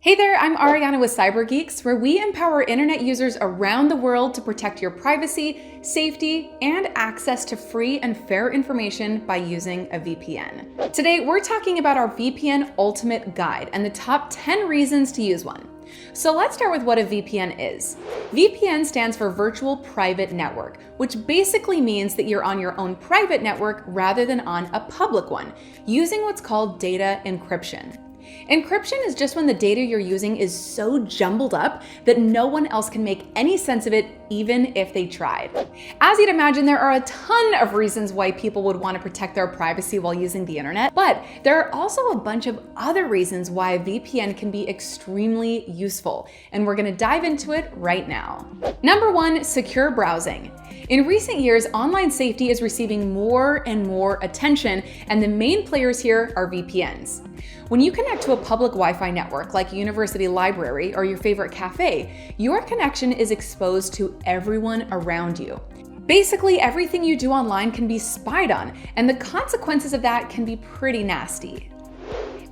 Hey there, I'm Ariana with CyberGeeks, where we empower internet users around the world to protect your privacy, safety, and access to free and fair information by using a VPN. Today, we're talking about our VPN Ultimate Guide and the top 10 reasons to use one. So let's start with what a VPN is. VPN stands for Virtual Private Network, which basically means that you're on your own private network rather than on a public one, using what's called data encryption. Encryption is just when the data you're using is so jumbled up that no one else can make any sense of it, even if they tried. As you'd imagine, there are a ton of reasons why people would want to protect their privacy while using the internet, but there are also a bunch of other reasons why a VPN can be extremely useful, and we're going to dive into it right now. Number one, secure browsing. In recent years, online safety is receiving more and more attention, and the main players here are VPNs. When you connect to a public Wi-Fi network like a university library or your favorite cafe, your connection is exposed to everyone around you. Basically, everything you do online can be spied on, and the consequences of that can be pretty nasty.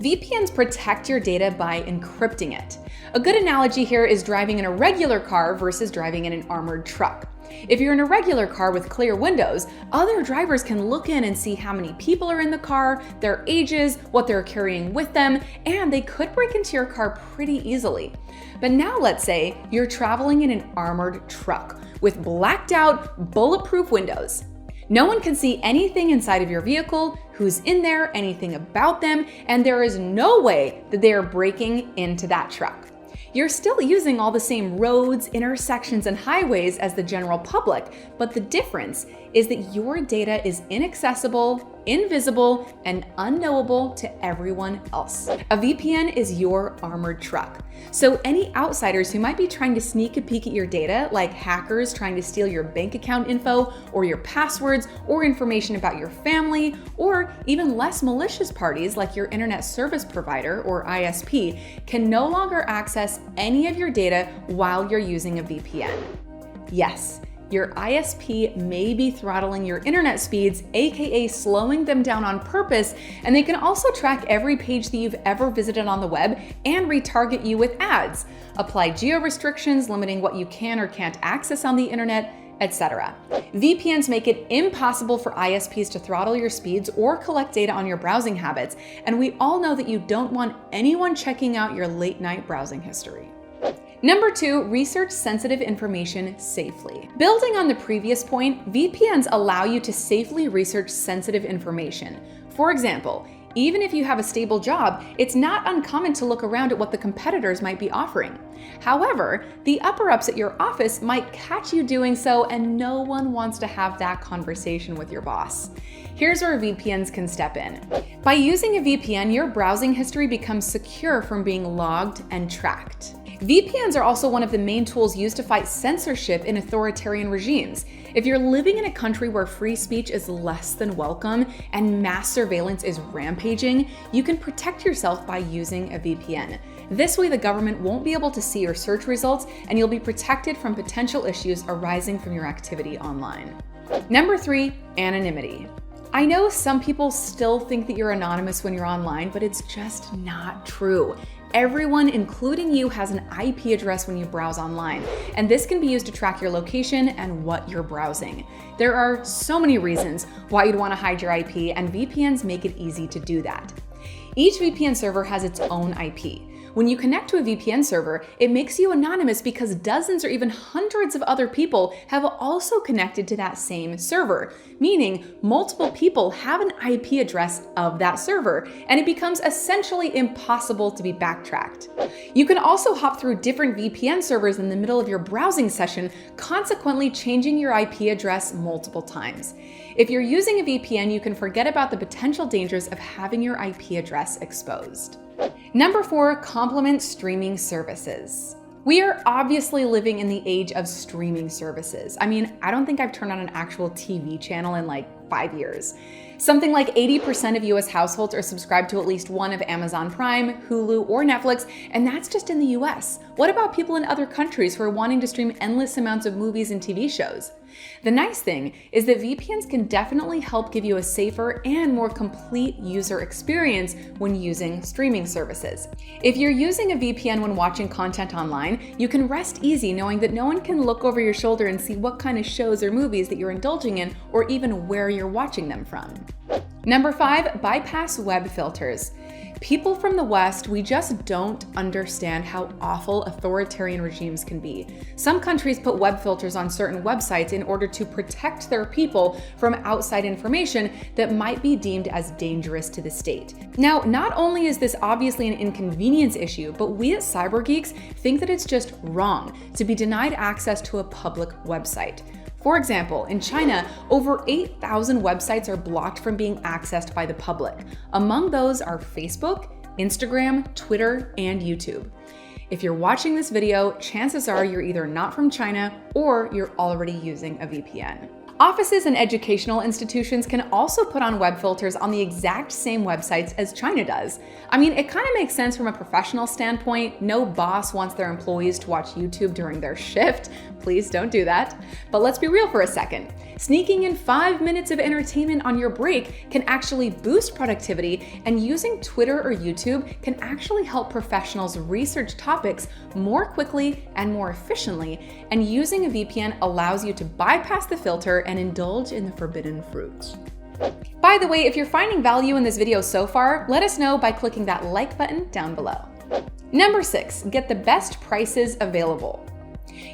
VPNs protect your data by encrypting it. A good analogy here is driving in a regular car versus driving in an armored truck. If you're in a regular car with clear windows, other drivers can look in and see how many people are in the car, their ages, what they're carrying with them, and they could break into your car pretty easily. But now let's say you're traveling in an armored truck with blacked out, bulletproof windows. No one can see anything inside of your vehicle, who's in there, anything about them, and there is no way that they are breaking into that truck. You're still using all the same roads, intersections, and highways as the general public, but the difference is that your data is inaccessible, invisible, and unknowable to everyone else. A VPN is your armored truck. So any outsiders who might be trying to sneak a peek at your data, like hackers trying to steal your bank account info or your passwords or information about your family, or even less malicious parties like your internet service provider or ISP, can no longer access any of your data while you're using a VPN. Yes, your ISP may be throttling your internet speeds, aka slowing them down on purpose, and they can also track every page that you've ever visited on the web and retarget you with ads, apply geo restrictions limiting what you can or can't access on the internet, etc. VPNs make it impossible for ISPs to throttle your speeds or collect data on your browsing habits, and we all know that you don't want anyone checking out your late night browsing history. Number two, research sensitive information safely. Building on the previous point, VPNs allow you to safely research sensitive information. For example, even if you have a stable job, it's not uncommon to look around at what the competitors might be offering. However, the upper-ups at your office might catch you doing so, and no one wants to have that conversation with your boss. Here's where VPNs can step in. By using a VPN, your browsing history becomes secure from being logged and tracked. VPNs are also one of the main tools used to fight censorship in authoritarian regimes. If you're living in a country where free speech is less than welcome and mass surveillance is rampaging, you can protect yourself by using a VPN. This way, the government won't be able to see your search results, and you'll be protected from potential issues arising from your activity online. Number three, anonymity. I know some people still think that you're anonymous when you're online, but it's just not true. Everyone, including you, has an IP address when you browse online, and this can be used to track your location and what you're browsing. There are so many reasons why you'd want to hide your IP, and VPNs make it easy to do that. Each VPN server has its own IP. When you connect to a VPN server, it makes you anonymous because dozens or even hundreds of other people have also connected to that same server, meaning multiple people have an IP address of that server, and it becomes essentially impossible to be backtracked. You can also hop through different VPN servers in the middle of your browsing session, consequently changing your IP address multiple times. If you're using a VPN, you can forget about the potential dangers of having your IP address exposed. Number four, complement streaming services. We are obviously living in the age of streaming services. I mean, I don't think I've turned on an actual TV channel in like 5 years. Something like 80% of US households are subscribed to at least one of Amazon Prime, Hulu, or Netflix, and that's just in the US. What about people in other countries who are wanting to stream endless amounts of movies and TV shows? The nice thing is that VPNs can definitely help give you a safer and more complete user experience when using streaming services. If you're using a VPN when watching content online, you can rest easy knowing that no one can look over your shoulder and see what kind of shows or movies that you're indulging in or even where you're watching them from. Number 5, bypass web filters. People from the West, we just don't understand how awful authoritarian regimes can be. Some countries put web filters on certain websites in order to protect their people from outside information that might be deemed as dangerous to the state. Now, not only is this obviously an inconvenience issue, but we at CyberGeeks think that it's just wrong to be denied access to a public website. For example, in China, over 8,000 websites are blocked from being accessed by the public. Among those are Facebook, Instagram, Twitter, and YouTube. If you're watching this video, chances are you're either not from China or you're already using a VPN. Offices and educational institutions can also put on web filters on the exact same websites as China does. I mean, it kind of makes sense from a professional standpoint. No boss wants their employees to watch YouTube during their shift. Please don't do that. But let's be real for a second. Sneaking in 5 minutes of entertainment on your break can actually boost productivity, and using Twitter or YouTube can actually help professionals research topics more quickly and more efficiently, and using a VPN allows you to bypass the filter and indulge in the forbidden fruit. By the way, if you're finding value in this video so far, let us know by clicking that like button down below. Number 6, get the best prices available.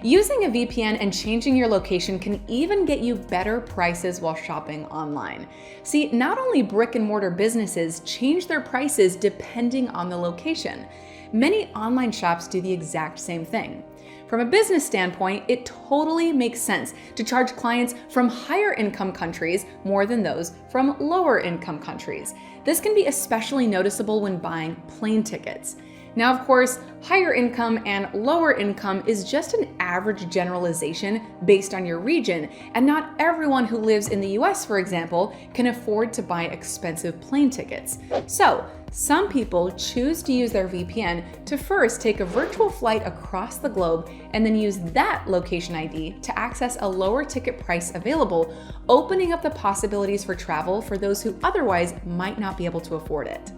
Using a VPN and changing your location can even get you better prices while shopping online. See, not only brick and mortar businesses change their prices depending on the location. Many online shops do the exact same thing. From a business standpoint, it totally makes sense to charge clients from higher income countries more than those from lower income countries. This can be especially noticeable when buying plane tickets. Now, of course, higher income and lower income is just an average generalization based on your region, and not everyone who lives in the US, for example, can afford to buy expensive plane tickets. So, some people choose to use their VPN to first take a virtual flight across the globe and then use that location ID to access a lower ticket price available, opening up the possibilities for travel for those who otherwise might not be able to afford it.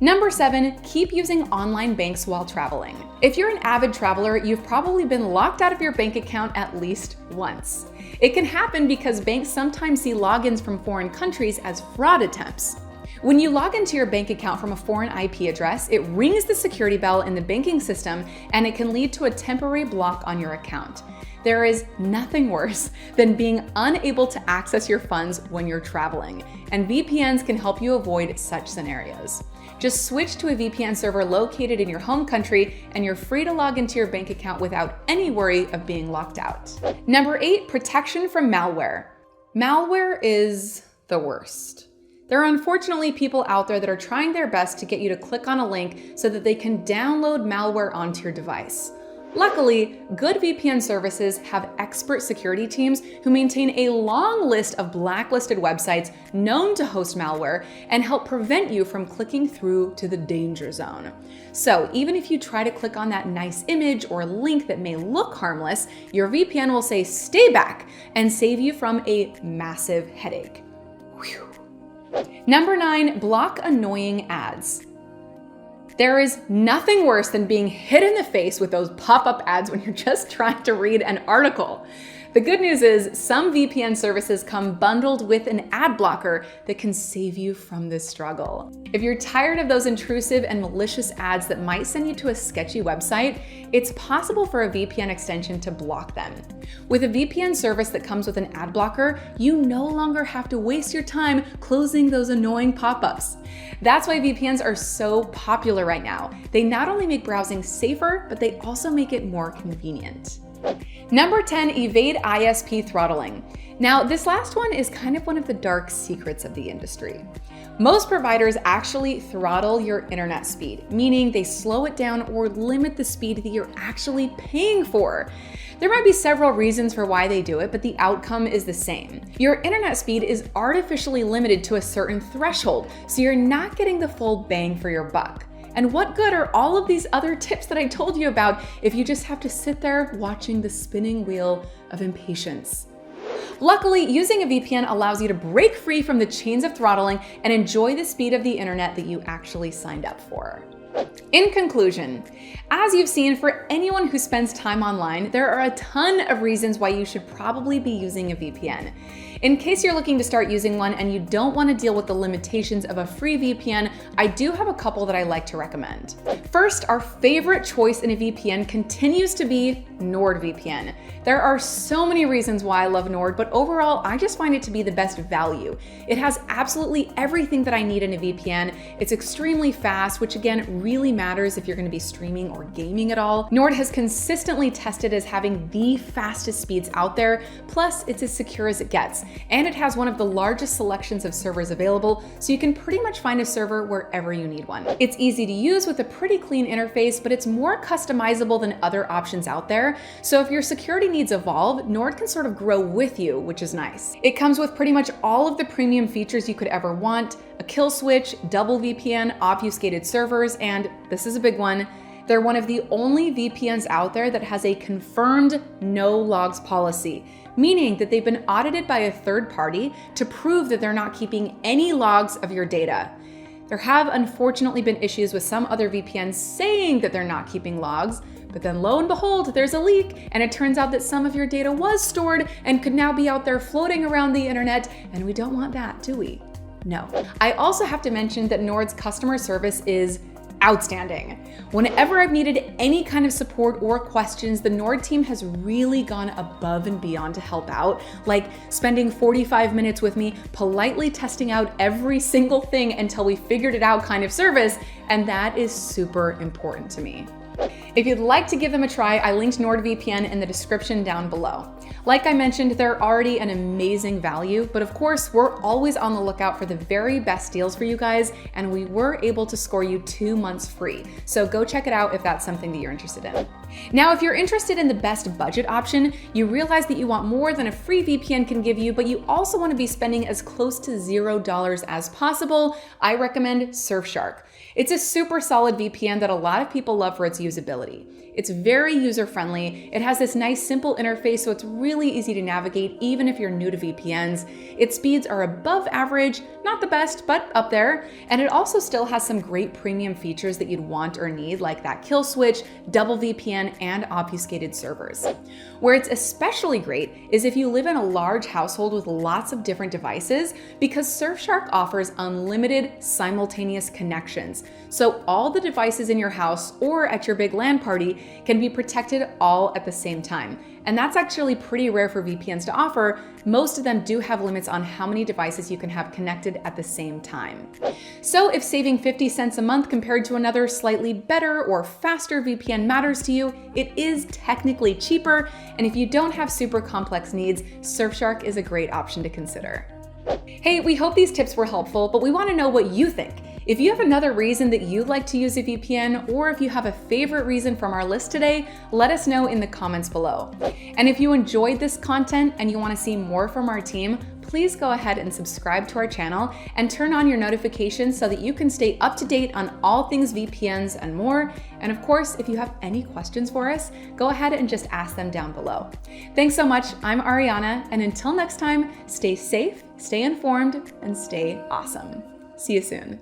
Number 7, keep using online banks while traveling. If you're an avid traveler, you've probably been locked out of your bank account at least once. It can happen because banks sometimes see logins from foreign countries as fraud attempts. When you log into your bank account from a foreign IP address, it rings the security bell in the banking system, and it can lead to a temporary block on your account. There is nothing worse than being unable to access your funds when you're traveling, and VPNs can help you avoid such scenarios. Just switch to a VPN server located in your home country, and you're free to log into your bank account without any worry of being locked out. Number 8, protection from malware. Malware is the worst. There are unfortunately people out there that are trying their best to get you to click on a link so that they can download malware onto your device. Luckily, good VPN services have expert security teams who maintain a long list of blacklisted websites known to host malware and help prevent you from clicking through to the danger zone. So even if you try to click on that nice image or link that may look harmless, your VPN will say stay back and save you from a massive headache. Whew. Number 9, block annoying ads. There is nothing worse than being hit in the face with those pop-up ads when you're just trying to read an article. The good news is some VPN services come bundled with an ad blocker that can save you from this struggle. If you're tired of those intrusive and malicious ads that might send you to a sketchy website, it's possible for a VPN extension to block them. With a VPN service that comes with an ad blocker, you no longer have to waste your time closing those annoying pop-ups. That's why VPNs are so popular right now. They not only make browsing safer, but they also make it more convenient. Number 10, evade ISP throttling. Now, this last one is kind of one of the dark secrets of the industry. Most providers actually throttle your internet speed, meaning they slow it down or limit the speed that you're actually paying for. There might be several reasons for why they do it, but the outcome is the same. Your internet speed is artificially limited to a certain threshold, so you're not getting the full bang for your buck. And what good are all of these other tips that I told you about if you just have to sit there watching the spinning wheel of impatience? Luckily, using a VPN allows you to break free from the chains of throttling and enjoy the speed of the internet that you actually signed up for. In conclusion, as you've seen, for anyone who spends time online, there are a ton of reasons why you should probably be using a VPN. In case you're looking to start using one and you don't want to deal with the limitations of a free VPN, I do have a couple that I like to recommend. First, our favorite choice in a VPN continues to be NordVPN. There are so many reasons why I love Nord, but overall, I just find it to be the best value. It has absolutely everything that I need in a VPN. It's extremely fast, which again really matters if you're going to be streaming or gaming at all. Nord has consistently tested as having the fastest speeds out there, plus it's as secure as it gets. And it has one of the largest selections of servers available, so you can pretty much find a server wherever you need one. It's easy to use with a pretty clean interface, but it's more customizable than other options out there. So if your security needs evolve, Nord can sort of grow with you, which is nice. It comes with pretty much all of the premium features you could ever want: a kill switch, double VPN, obfuscated servers, and this is a big one, they're one of the only VPNs out there that has a confirmed no logs policy, meaning that they've been audited by a third party to prove that they're not keeping any logs of your data. There have unfortunately been issues with some other VPNs saying that they're not keeping logs, but then lo and behold, there's a leak, and it turns out that some of your data was stored and could now be out there floating around the internet, and we don't want that, do we? No. I also have to mention that Nord's customer service is outstanding. Whenever I've needed any kind of support or questions, the Nord team has really gone above and beyond to help out, like spending 45 minutes with me, politely testing out every single thing until we figured it out kind of service, and that is super important to me. If you'd like to give them a try, I linked NordVPN in the description down below. Like I mentioned, they're already an amazing value, but of course, we're always on the lookout for the very best deals for you guys, and we were able to score you 2 months free. So go check it out if that's something that you're interested in. Now, if you're interested in the best budget option, you realize that you want more than a free VPN can give you, but you also want to be spending as close to $0 as possible, I recommend Surfshark. It's a super solid VPN that a lot of people love for its usability. It's very user-friendly. It has this nice simple interface, so it's really easy to navigate even if you're new to VPNs. Its speeds are above average, not the best, but up there. And it also still has some great premium features that you'd want or need, like that kill switch, double VPN, and obfuscated servers. Where it's especially great is if you live in a large household with lots of different devices, because Surfshark offers unlimited simultaneous connections. So all the devices in your house or at your big LAN party can be protected all at the same time. And that's actually pretty rare for VPNs to offer. Most of them do have limits on how many devices you can have connected at the same time. So if saving 50 cents a month compared to another slightly better or faster VPN matters to you, it is technically cheaper. And if you don't have super complex needs, Surfshark is a great option to consider. Hey, we hope these tips were helpful, but we want to know what you think. If you have another reason that you'd like to use a VPN, or if you have a favorite reason from our list today, let us know in the comments below. And if you enjoyed this content and you want to see more from our team, please go ahead and subscribe to our channel and turn on your notifications so that you can stay up to date on all things VPNs and more. And of course, if you have any questions for us, go ahead and just ask them down below. Thanks so much. I'm Ariana, and until next time, stay safe, stay informed, and stay awesome. See you soon.